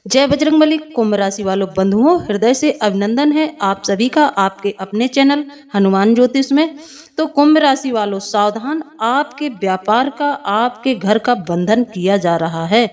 जय बजरंगबली। कुंभ राशि वालों बंधुओं, हृदय से अभिनंदन है आप सभी का आपके अपने चैनल हनुमान ज्योतिष में। तो कुंभ राशि वालों सावधान, आपके व्यापार का आपके घर का बंधन किया जा रहा है।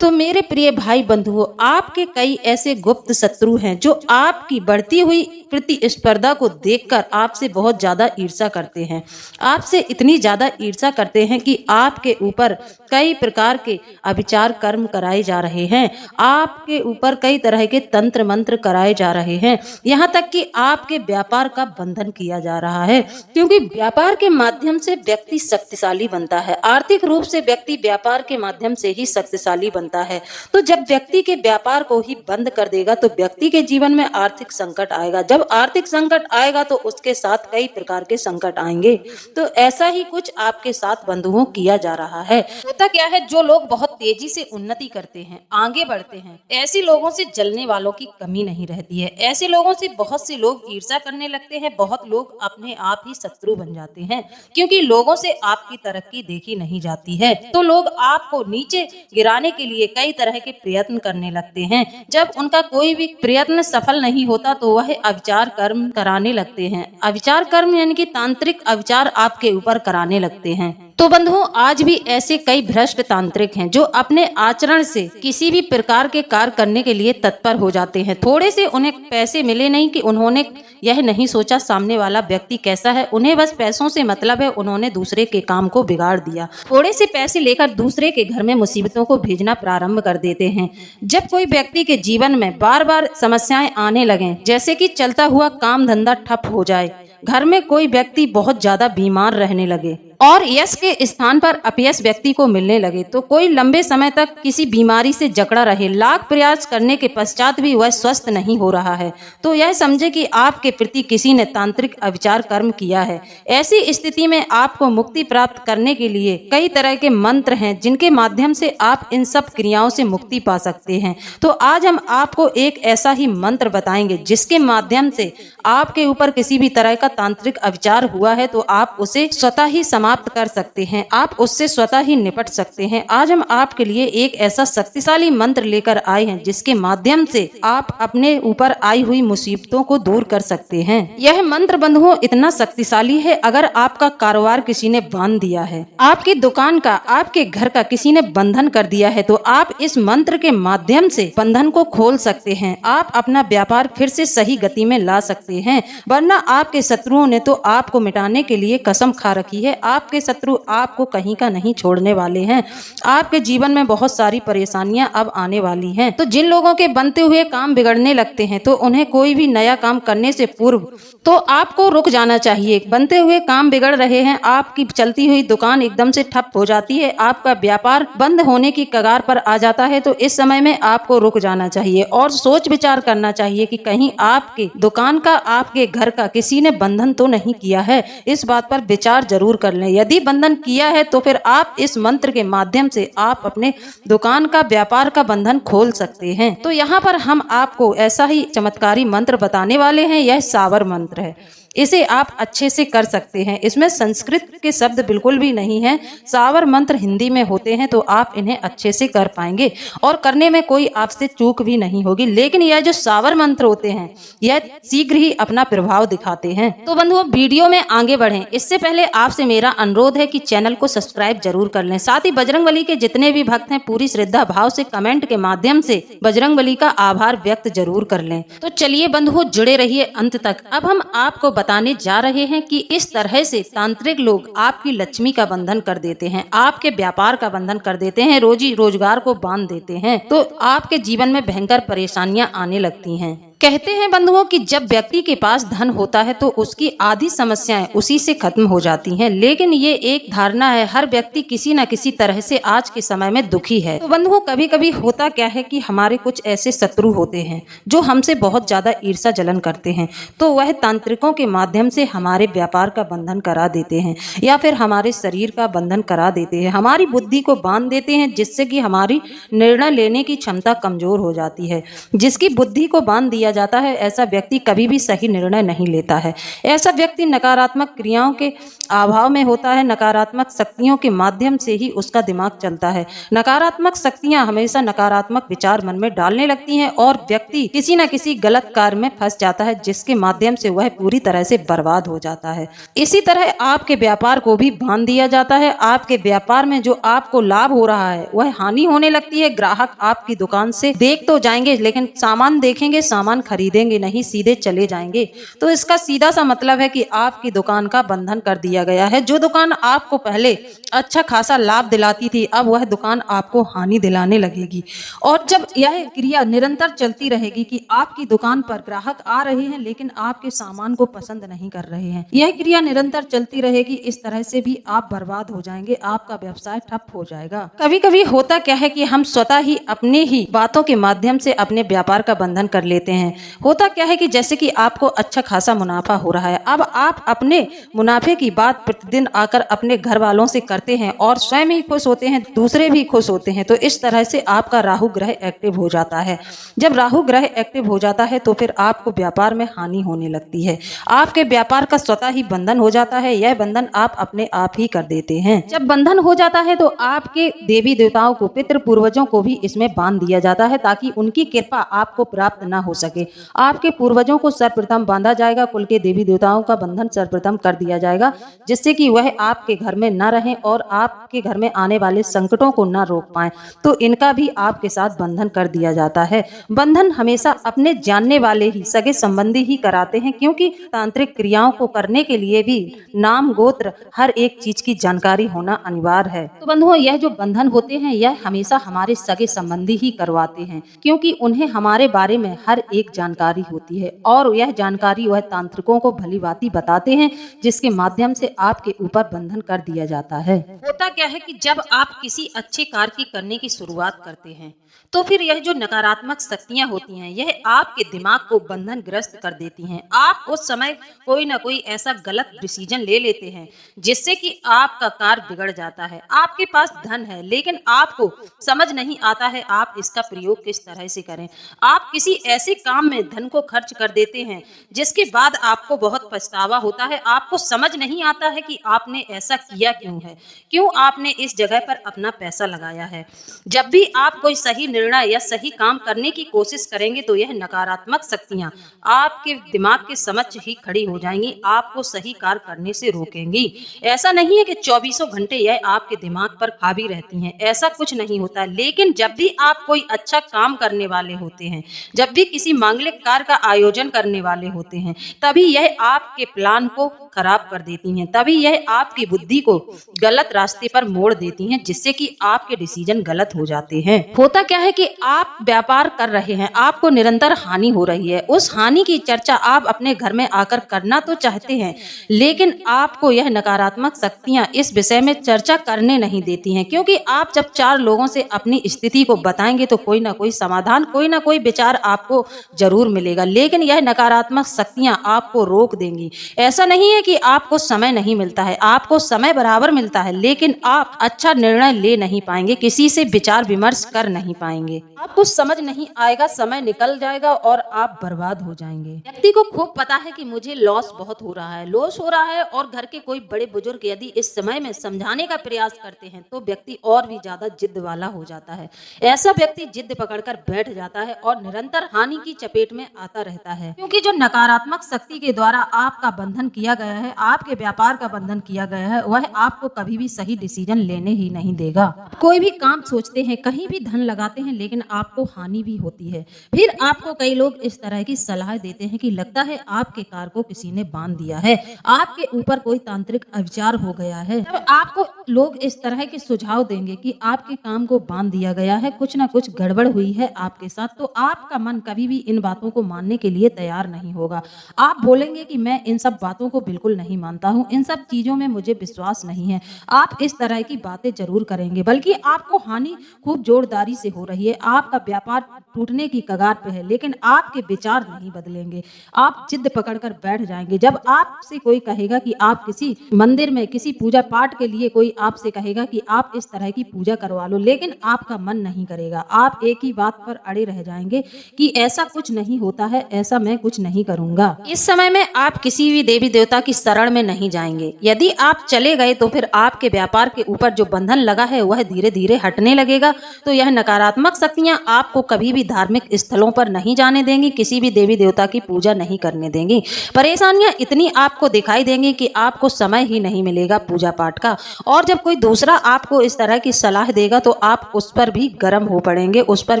तो मेरे प्रिय भाई बंधुओं, आपके कई ऐसे गुप्त शत्रु हैं जो आपकी बढ़ती हुई प्रतिस्पर्धा को देखकर आपसे बहुत ज्यादा ईर्ष्या करते हैं। आपसे इतनी ज्यादा ईर्ष्या करते हैं कि आपके ऊपर कई प्रकार के अभिचार कर्म कराए जा रहे हैं। आपके ऊपर कई तरह के तंत्र मंत्र कराए जा रहे हैं। यहाँ तक कि आपके व्यापार का बंधन किया जा रहा है, क्योंकि व्यापार के माध्यम से व्यक्ति शक्तिशाली बनता है। आर्थिक रूप से व्यक्ति व्यापार के माध्यम से ही शक्तिशाली बनता है। तो जब व्यक्ति के व्यापार को ही बंद कर देगा तो व्यक्ति के जीवन में आर्थिक संकट आएगा। जब आर्थिक संकट आएगा तो उसके साथ कई प्रकार के संकट आएंगे। तो ऐसा ही कुछ आपके साथ बंधुओं किया जा रहा है। होता क्या है, जो लोग बहुत तेजी से उन्नति करते हैं, आगे बढ़ते हैं, ऐसे लोगों से जलने वालों की कमी नहीं रहती है। ऐसे लोगों से बहुत से लोग ईर्ष्या करने लगते हैं। बहुत लोग अपने आप ही शत्रु बन जाते हैं, क्योंकि लोगों से आपकी तरक्की देखी नहीं जाती है। तो लोग आपको नीचे गिराने के लिए कई तरह के प्रयत्न करने लगते हैं। जब उनका कोई भी प्रयत्न सफल नहीं होता तो वह अविचार कर्म कराने लगते हैं। अविचार कर्म यानी कि तांत्रिक अविचार आपके ऊपर कराने लगते हैं। तो बंधुओं, आज भी ऐसे कई भ्रष्ट तांत्रिक हैं जो अपने आचरण से किसी भी प्रकार के कार्य करने के लिए तत्पर हो जाते हैं। थोड़े से उन्हें पैसे मिले नहीं कि उन्होंने यह नहीं सोचा सामने वाला व्यक्ति कैसा है। उन्हें बस पैसों से मतलब है। उन्होंने दूसरे के काम को बिगाड़ दिया। थोड़े से पैसे लेकर दूसरे के घर में मुसीबतों को भेजना प्रारंभ कर देते हैं। जब कोई व्यक्ति के जीवन में बार बार समस्याएं आने लगें, जैसे कि चलता हुआ काम धंधा ठप हो जाए, घर में कोई व्यक्ति बहुत ज्यादा बीमार रहने लगे और यश के स्थान पर अपयश व्यक्ति को मिलने लगे, तो कोई लंबे समय तक किसी बीमारी से जकड़ा रहे, लाख प्रयास करने के पश्चात भी वह स्वस्थ नहीं हो रहा है, तो यह समझे कि आपके प्रति किसी ने तांत्रिक अविचार कर्म किया है। ऐसी स्थिति में आपको मुक्ति प्राप्त करने के लिए कई तरह के मंत्र हैं जिनके माध्यम से आप इन सब क्रियाओं से मुक्ति पा सकते हैं। तो आज हम आपको एक ऐसा ही मंत्र बताएंगे जिसके माध्यम से आपके ऊपर किसी भी तरह का तांत्रिक अविचार हुआ है तो आप उसे स्वतः ही समाप्त कर सकते हैं। आप उससे स्वतः ही निपट सकते हैं। आज हम आपके लिए एक ऐसा शक्तिशाली मंत्र लेकर आए हैं जिसके माध्यम से आप अपने ऊपर आई हुई मुसीबतों को दूर कर सकते हैं। यह मंत्र बंधुओं इतना शक्तिशाली है, अगर आपका कारोबार किसी ने बांध दिया है, आपकी दुकान का, आपके घर का किसी ने बंधन कर दिया है, तो आप इस मंत्र के माध्यम से बंधन को खोल सकते हैं। आप अपना व्यापार फिर से सही गति में ला सकते हैं। वरना आपके शत्रुओं ने तो आपको मिटाने के लिए कसम खा रखी है। आपके शत्रु आपको कहीं का नहीं छोड़ने वाले हैं। आपके जीवन में बहुत सारी परेशानियां अब आने वाली हैं। तो जिन लोगों के बनते हुए काम बिगड़ने लगते हैं तो उन्हें कोई भी नया काम करने से पूर्व तो आपको रुक जाना चाहिए। बनते हुए काम बिगड़ रहे हैं, आपकी चलती हुई दुकान एकदम से ठप हो जाती है, आपका व्यापार बंद होने की कगार पर आ जाता है, तो इस समय में आपको रुक जाना चाहिए और सोच विचार करना चाहिए कि कहीं आपके दुकान का, आपके घर का किसी ने बंधन तो नहीं किया है। इस बात पर विचार जरूर कर लें। यदि बंधन किया है तो फिर आप इस मंत्र के माध्यम से आप अपने दुकान का, व्यापार का बंधन खोल सकते हैं। तो यहाँ पर हम आपको ऐसा ही चमत्कारी मंत्र बताने वाले हैं। यह सावर मंत्र है। इसे आप अच्छे से कर सकते हैं। इसमें संस्कृत के शब्द बिल्कुल भी नहीं है। सावर मंत्र हिंदी में होते हैं, तो आप इन्हें अच्छे से कर पाएंगे और करने में कोई आपसे चूक भी नहीं होगी। लेकिन यह जो सावर मंत्र होते हैं यह शीघ्र ही अपना प्रभाव दिखाते हैं। तो बंधुओं, वीडियो में आगे बढ़ें इससे पहले आपसे मेरा अनुरोध है कि चैनल को सब्सक्राइब जरूर कर लें। साथ ही बजरंगबली के जितने भी भक्त हैं पूरी श्रद्धा भाव से कमेंट के माध्यम से बजरंगबली का आभार व्यक्त जरूर कर लें। तो चलिए बंधुओं, जुड़े रहिए अंत तक। अब हम आपको बताने जा रहे हैं कि इस तरह से तांत्रिक लोग आपकी लक्ष्मी का बंधन कर देते हैं, आपके व्यापार का बंधन कर देते हैं, रोजी रोजगार को बांध देते हैं, तो आपके जीवन में भयंकर परेशानियां आने लगती हैं। कहते हैं बंधुओं कि जब व्यक्ति के पास धन होता है तो उसकी आधी समस्याएं उसी से खत्म हो जाती हैं। लेकिन ये एक धारणा है, हर व्यक्ति किसी न किसी तरह से आज के समय में दुखी है। तो बंधुओं, कभी कभी होता क्या है कि हमारे कुछ ऐसे शत्रु होते हैं जो हमसे बहुत ज्यादा ईर्ष्या जलन करते हैं, तो वह तांत्रिकों के माध्यम से हमारे व्यापार का बंधन करा देते हैं या फिर हमारे शरीर का बंधन करा देते हैं, हमारी बुद्धि को बांध देते हैं, जिससे कि हमारी निर्णय लेने की क्षमता कमजोर हो जाती है। जिसकी बुद्धि को बांध दिया दिया जाता है, ऐसा व्यक्ति कभी भी सही निर्णय नहीं लेता है। ऐसा व्यक्ति नकारात्मक क्रियाओं के अभाव में होता है। नकारात्मक शक्तियों के माध्यम से ही उसका दिमाग चलता है। नकारात्मक शक्तियां हमेशा नकारात्मक विचार मन में डालने लगती हैं और व्यक्ति किसी न किसी गलत कार्य में फंस जाता है, जिसके माध्यम से वह पूरी तरह से बर्बाद हो जाता है। इसी तरह आपके व्यापार को भी बांध दिया जाता है। आपके व्यापार में जो आपको लाभ हो रहा है वह हानि होने लगती है। ग्राहक आपकी दुकान से देख तो जाएंगे, लेकिन सामान देखेंगे, सामान खरीदेंगे नहीं, सीधे चले जाएंगे। तो इसका सीधा सा मतलब है कि आपकी दुकान का बंधन कर दिया गया है। जो दुकान आपको पहले अच्छा खासा लाभ दिलाती थी, अब वह दुकान आपको हानि दिलाने लगेगी। और जब यह क्रिया निरंतर चलती रहेगी कि आपकी दुकान पर ग्राहक आ रहे हैं लेकिन आपके सामान को पसंद नहीं कर रहे हैं, यह क्रिया निरंतर चलती रहेगी, इस तरह से भी आप बर्बाद हो जाएंगे, आपका व्यवसाय ठप हो जाएगा। कभी कभी होता क्या है कि हम स्वतः ही अपने ही बातों के माध्यम से अपने व्यापार का बंधन कर लेते हैं। होता क्या है कि जैसे कि आपको अच्छा खासा मुनाफा हो रहा है, अब आप अपने मुनाफे की बात प्रतिदिन आकर अपने घर वालों से करते हैं और स्वयं ही खुश होते हैं, दूसरे भी खुश होते हैं। तो इस तरह से आपका राहु ग्रह एक्टिव हो जाता है। जब राहु ग्रह एक्टिव हो जाता है तो फिर आपको व्यापार में हानि होने लगती है। आपके व्यापार का स्वतः ही बंधन हो जाता है। यह बंधन आप अपने आप ही कर देते हैं। जब बंधन हो जाता है तो आपके देवी देवताओं को, पितृ पूर्वजों को भी इसमें बांध दिया जाता है ताकि उनकी कृपा आपको प्राप्त न हो सके। आपके पूर्वजों को सर्वप्रथम बांधा जाएगा, कुल के देवी देवताओं का बंधन सर्वप्रथम कर दिया जाएगा, जिससे कि वह आपके घर में न रहें और आपके घर में आने वाले संकटों को न रोक पाए। तो इनका भी आपके साथ बंधन कर दिया जाता है। बंधन हमेशा अपने जानने वाले ही, सगे संबंधी ही कराते हैं, क्योंकि तांत्रिक क्रियाओं को करने के लिए भी नाम, गोत्र, हर एक चीज की जानकारी होना अनिवार्य है। तो बंधुओं, यह जो बंधन होते हैं यह हमेशा हमारे सगे संबंधी ही करवाते हैं, क्योंकि उन्हें हमारे बारे में हर एक जानकारी होती है और यह जानकारी वह तांत्रिकों को भलीभांति बताते हैं, जिसके माध्यम से आपके ऊपर बंधन कर दिया जाता है। होता क्या है कि जब आप किसी अच्छे कार्य की करने की शुरुआत करते हैं तो फिर यह जो नकारात्मक शक्तियां होती हैं यह आपके दिमाग को बंधन ग्रस्त कर देती हैं। आप उस समय कोई ना कोई ऐसा गलत डिसीजन ले लेते हैं जिससे कि आपका कार्य बिगड़ जाता है। आपके पास धन है लेकिन आपको समझ नहीं आता है आप इसका प्रयोग किस तरह से करें। आप किसी ऐसे काम में धन को खर्च कर देते हैं जिसके बाद आपको बहुत पछतावा होता है। आपको समझ नहीं आता है कि आपने ऐसा किया क्यों है, क्यों आपने इस जगह पर अपना पैसा लगाया है। जब भी आप कोई सही निर्णय या सही काम करने की कोशिश करेंगे तो यह नकारात्मक शक्तियां आपके दिमाग के समक्ष ही खड़ी हो जाएंगी, आपको सही कार्य करने से रोकेंगी। ऐसा नहीं है कि 24 घंटे यह आपके दिमाग पर हावी रहती हैं, ऐसा कुछ नहीं होता। लेकिन जब भी आप कोई अच्छा काम करने वाले होते हैं, जब भी किसी मांगलिक कार्य का आयोजन करने वाले होते हैं, तभी यह आपके प्लान को खराब कर देती हैं, तभी यह आपकी बुद्धि को गलत रास्ते पर मोड़ देती हैं, जिससे कि आपके डिसीजन गलत हो जाते हैं। होता क्या है कि आप व्यापार कर रहे हैं, आपको निरंतर हानि हो रही है। उस हानि की चर्चा आप अपने घर में आकर करना तो चाहते हैं, लेकिन आपको यह नकारात्मक शक्तियां इस विषय में चर्चा करने नहीं देती हैं, क्योंकि आप जब 4 लोगों से अपनी स्थिति को बताएंगे तो कोई ना कोई समाधान, कोई ना कोई विचार आपको जरूर मिलेगा, लेकिन यह नकारात्मक शक्तियां आपको रोक देंगी। ऐसा नहीं है कि आपको समय नहीं मिलता है, आपको समय बराबर मिलता है, लेकिन आप अच्छा निर्णय ले नहीं पाएंगे, किसी से विचार विमर्श कर नहीं पाएंगे, आपको समझ नहीं आएगा, समय निकल जाएगा और आप बर्बाद हो जाएंगे। व्यक्ति को खूब पता है कि मुझे लॉस बहुत हो रहा है, लॉस हो रहा है, और घर के कोई बड़े बुजुर्ग यदि इस समय में समझाने का प्रयास करते हैं तो व्यक्ति और भी ज्यादा जिद वाला हो जाता है। ऐसा व्यक्ति जिद पकड़कर बैठ जाता है और निरंतर हानि की चपेट में आता रहता है, क्योंकि जो नकारात्मक शक्ति के द्वारा आपका बंधन किया गया है, आपके व्यापार का बंधन किया गया है, वह आपको कभी भी सही डिसीजन लेने ही नहीं देगा। कोई भी काम सोचते हैं, कहीं भी धन लगाते हैं, लेकिन आपको हानि भी होती है। फिर आपको कई लोग इस तरह की सलाह देते हैं कि लगता है आपके कार को किसी ने बांध दिया है, आपके ऊपर कोई तांत्रिक अविचार हो गया है। तब आपको लोग इस तरह के सुझाव देंगे कि आपके काम को बांध दिया गया है, कुछ ना कुछ गड़बड़ हुई है आपके साथ, तो आपका मन कभी भी इन बातों को मानने के लिए तैयार नहीं होगा। आप बोलेंगे कि मैं इन सब बातों को बिल्कुल नहीं मानता हूँ, इन सब चीजों में मुझे विश्वास नहीं है। आप इस तरह की बातें जरूर करेंगे, बल्कि आपको हानि खूब जोरदारी से हो रही है, आपका व्यापार टूटने की कगार पे है, लेकिन आपके विचार नहीं बदलेंगे। आप जिद पकड़कर बैठ जाएंगे। जब आपसे कोई कहेगा कि आप किसी मंदिर में किसी पूजा पाठ के लिए कोई आपसे कहेगा कि आप इस तरह की पूजा करवा लो, लेकिन आपका मन नहीं करेगा। आप एक ही बात पर अड़े रह जाएंगे कि ऐसा कुछ नहीं होता है, ऐसा मैं कुछ नहीं करूंगा। इस समय में आप किसी भी देवी देवता की शरण में नहीं जाएंगे। यदि आप चले गए तो फिर आपके व्यापार के ऊपर जो बंधन लगा है वह धीरे धीरे हटने लगेगा। तो यह नकारात्मक शक्तियां आपको कभी भी धार्मिक स्थलों पर नहीं जाने देंगी, किसी भी देवी देवता की पूजा नहीं करने देंगी। परेशानियां इतनी आपको दिखाई देंगी कि आपको समय ही नहीं मिलेगा पूजा पाठ का। और जब कोई दूसरा आपको इस तरह की सलाह देगा तो आप उस पर भी गर्म हो पड़ेंगे, उस पर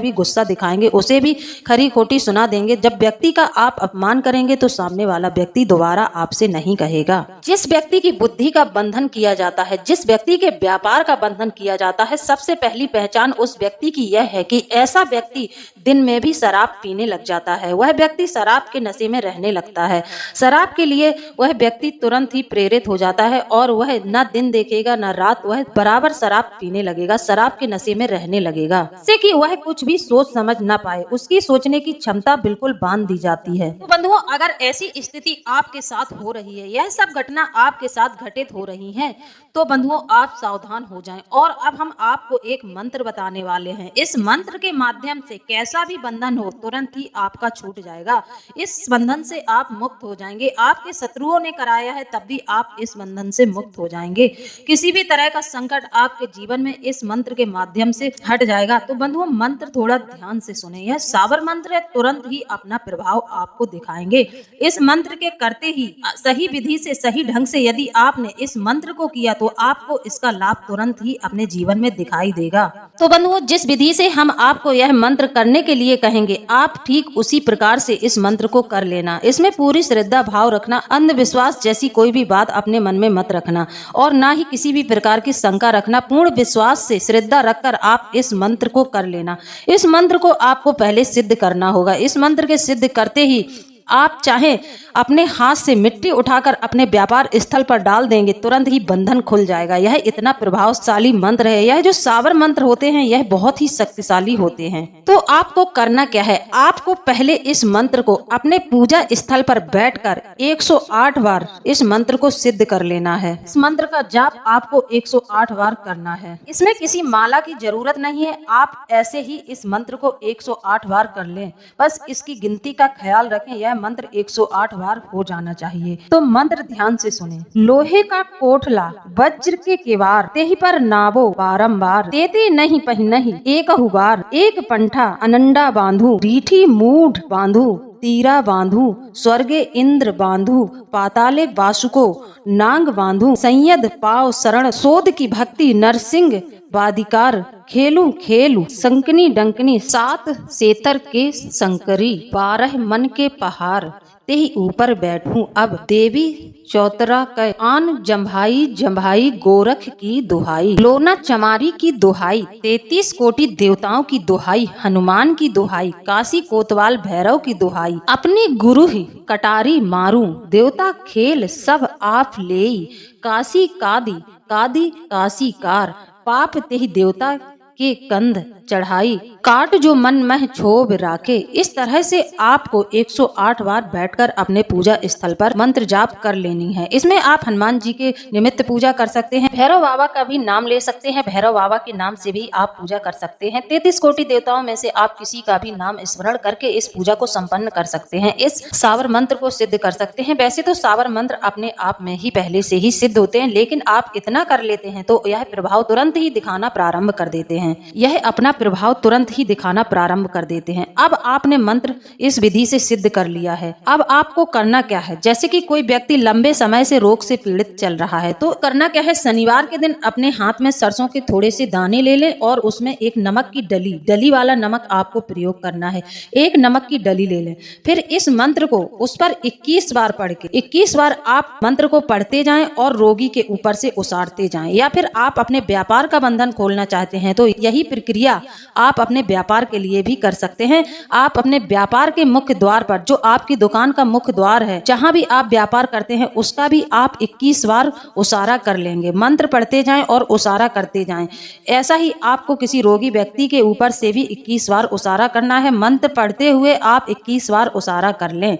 भी गुस्सा दिखाएंगे, उसे भी खरी खोटी सुना देंगे। जब व्यक्ति का आप अपमान करेंगे तो सामने वाला व्यक्ति दोबारा आपसे नहीं कहेगा। जिस व्यक्ति की बुद्धि का बंधन किया जाता है, जिस व्यक्ति के व्यापार का बंधन किया जाता है, सबसे पहली पहचान उस व्यक्ति की यह है कि ऐसा व्यक्ति दिन में भी शराब पीने लग जाता है। वह व्यक्ति शराब के नशे में रहने लगता है। शराब के लिए वह व्यक्ति तुरंत ही प्रेरित हो जाता है और वह ना दिन देखेगा ना रात, वह बराबर शराब पीने लगेगा, शराब के नशे में रहने लगेगा, जिससे कि वह कुछ भी सोच समझ ना पाए, उसकी सोचने की क्षमता बिल्कुल बांध दी जाती है। तो बंधुओं, अगर ऐसी स्थिति आपके साथ हो रही है, यह सब घटना आपके साथ घटित हो रही है, तो बंधुओं आप सावधान हो जाएं। और अब हम आपको एक मंत्र बताने वाले हैं। इस मंत्र के माध्यम से कैसा भी बंधन हो तुरंत ही आपका छूट जाएगा। इस बंधन से आप मुक्त हो जाएंगे। आपके शत्रुओं ने कराया है तब भी आप इस बंधन से मुक्त हो जाएंगे। किसी भी तरह का संकट आपके जीवन में इस मंत्र के माध्यम से हट जाएगा। तो बंधुओं, मंत्र थोड़ा ध्यान से सुने। यह सावर मंत्र है, तुरंत ही अपना प्रभाव आपको दिखाएंगे। इस मंत्र के करते ही सही विधि से, सही ढंग से यदि आपने इस मंत्र को किया तो आपको इसका लाभ तुरंत ही अपने जीवन में दिखाई देगा। तो बंधुओं, जिस विधि से हम आपको यह मंत्र करने के लिए कहेंगे, आप ठीक उसी प्रकार से इस मंत्र को कर लेना। इसमें पूरी श्रद्धा भाव रखना, अंधविश्वास जैसी कोई भी बात अपने मन में मत रखना और ना ही किसी भी प्रकार की शंका रखना। पूर्ण विश्वास से, श्रद्धा रखकर आप इस मंत्र को कर लेना। इस मंत्र को आपको पहले सिद्ध करना होगा। इस मंत्र के सिद्ध करते ही आप चाहे अपने हाथ से मिट्टी उठाकर अपने व्यापार स्थल पर डाल देंगे, तुरंत ही बंधन खुल जाएगा। यह इतना प्रभावशाली मंत्र है। यह जो सावर मंत्र होते हैं यह बहुत ही शक्तिशाली होते हैं। तो आपको करना क्या है, आपको पहले इस मंत्र को अपने पूजा स्थल पर बैठकर 108 बार इस मंत्र को सिद्ध कर लेना है। इस मंत्र का जाप आपको 108 बार करना है। इसमें किसी माला की जरूरत नहीं है, आप ऐसे ही इस मंत्र को 108 बार कर लें। बस इसकी गिनती का ख्याल रखें, यह मंत्र 108 बार हो जाना चाहिए। तो मंत्र ध्यान से सुने। लोहे का कोठला वज्र के केवार, तेहि पर नावो बारंबार, तेते नहीं पही नहीं एक हुबार, एक पंठा अनंडा बांधू, रीठी मूढ़ बांधू, तीरा बांधू, स्वर्गे इंद्र बांधू, पाताले वासुको नांग बांधू, संयद पाव शरण, सोद की भक्ति नरसिंह वादिकार, खेलू खेलू संकनी डंकनी, 7 सेतर के शंकरी, 12 मन के पहाड़, तेहि ऊपर बैठूं अब, देवी चौतरा कै आन जम्भाई जम्भाई, गोरख की दुहाई, लोना चमारी की दुहाई, 33 कोटि देवताओं की दुहाई, हनुमान की दुहाई, काशी कोतवाल भैरव की दुहाई, अपने गुरु ही कटारी मारूं, देवता खेल सब आप लेई, काशी कादी कादी काशी कार, पाप तेहि देवता के कंध चढ़ाई, काट जो मन मह क्षोभ राखे। इस तरह से आपको 108 बार बैठकर अपने पूजा स्थल पर मंत्र जाप कर लेनी है। इसमें आप हनुमान जी के निमित्त पूजा कर सकते हैं, भैरव बाबा का भी नाम ले सकते हैं, भैरव बाबा के नाम से भी आप पूजा कर सकते हैं। 33 कोटि देवताओं में से आप किसी का भी नाम स्मरण करके इस पूजा को संपन्न कर सकते हैं, इस सावर मंत्र को सिद्ध कर सकते हैं। वैसे तो सावर मंत्र अपने आप में ही पहले से ही सिद्ध होते हैं, लेकिन आप इतना कर लेते हैं तो यह प्रभाव तुरंत ही दिखाना प्रारंभ कर देते हैं। यह अपना प्रभाव तुरंत ही दिखाना प्रारंभ कर देते हैं। अब आपने मंत्र इस विधि से सिद्ध कर लिया है। अब आपको करना क्या है, जैसे कि कोई व्यक्ति लंबे समय से रोग से पीड़ित चल रहा है तो करना क्या है, शनिवार के दिन अपने हाथ में सरसों के थोड़े से दाने ले लें और उसमें एक नमक की डली वाला नमक आपको प्रयोग करना है। एक नमक की डली ले लें, फिर इस मंत्र को उस पर 21 बार पढ़ के 21 बार आप मंत्र को पढ़ते जाएं और रोगी के ऊपर से उसारते जाएं। या फिर आप अपने व्यापार का बंधन खोलना चाहते हैं तो यही प्रक्रिया आप अपने व्यापार के लिए भी कर सकते हैं। आप अपने व्यापार के मुख्य द्वार पर, जो आपकी दुकान का मुख्य द्वार है, जहां भी आप व्यापार करते हैं, उसका भी आप 21 बार उसारा कर लेंगे। मंत्र पढ़ते जाएं और उसारा करते जाएं। ऐसा ही आपको किसी रोगी व्यक्ति के ऊपर से भी 21 बार उसारा करना है। मंत्र पढ़ते हुए आप 21 बार उसारा कर लें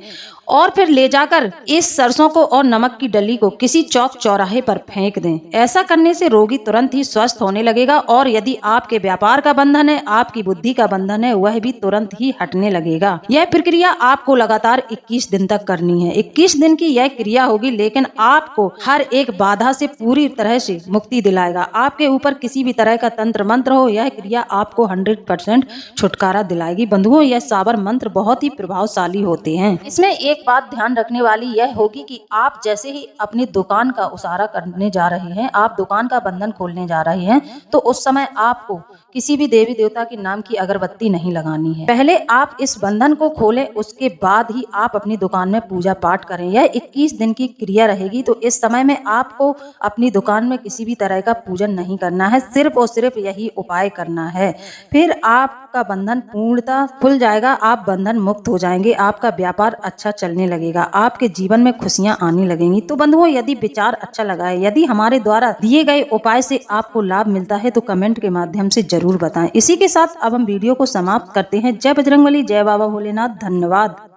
और फिर ले जाकर इस सरसों को और नमक की डली को किसी चौक चौराहे पर फेंक दें। ऐसा करने से रोगी तुरंत ही स्वस्थ होने लगेगा और यदि आपके व्यापार का बंधन है, आपकी बुद्धि का बंधन है, वह भी तुरंत ही हटने लगेगा। यह प्रक्रिया आपको लगातार 21 दिन तक करनी है। 21 दिन की यह क्रिया होगी, लेकिन आपको हर एक बाधा से पूरी तरह से मुक्ति दिलाएगा। आपके ऊपर किसी भी तरह का तंत्र मंत्र हो, यह क्रिया आपको 100% छुटकारा दिलाएगी। बंधुओं, यह साबर मंत्र बहुत ही प्रभावशाली होते हैं। इसमें एक बात ध्यान रखने वाली यह होगी कि आप जैसे ही अपनी दुकान का उसारा करने जा रहे हैं, आप दुकान का बंधन खोलने जा रहे हैं, तो उस समय आपको किसी भी देवी देवता के नाम की अगरबत्ती नहीं लगानी है। पहले आप इस बंधन को खोलें, उसके बाद ही आप अपनी दुकान में पूजा पाठ करें। यह 21 दिन की क्रिया रहेगी, तो इस समय में आपको अपनी दुकान में किसी भी तरह का पूजन नहीं करना है, सिर्फ और सिर्फ यही उपाय करना है। फिर आपका बंधन पूर्णतः खुल जाएगा, आप बंधन मुक्त हो जाएंगे, आपका व्यापार अच्छा चलने लगेगा, आपके जीवन में खुशियां आने लगेंगी। तो बंधुओं, यदि विचार अच्छा लगा है, यदि हमारे द्वारा दिए गए उपाय से आपको लाभ मिलता है, तो कमेंट के माध्यम से जरूर बताएं। इसी के साथ अब हम वीडियो को समाप्त करते हैं। जय बजरंगबली, जय बाबा भोलेनाथ, धन्यवाद।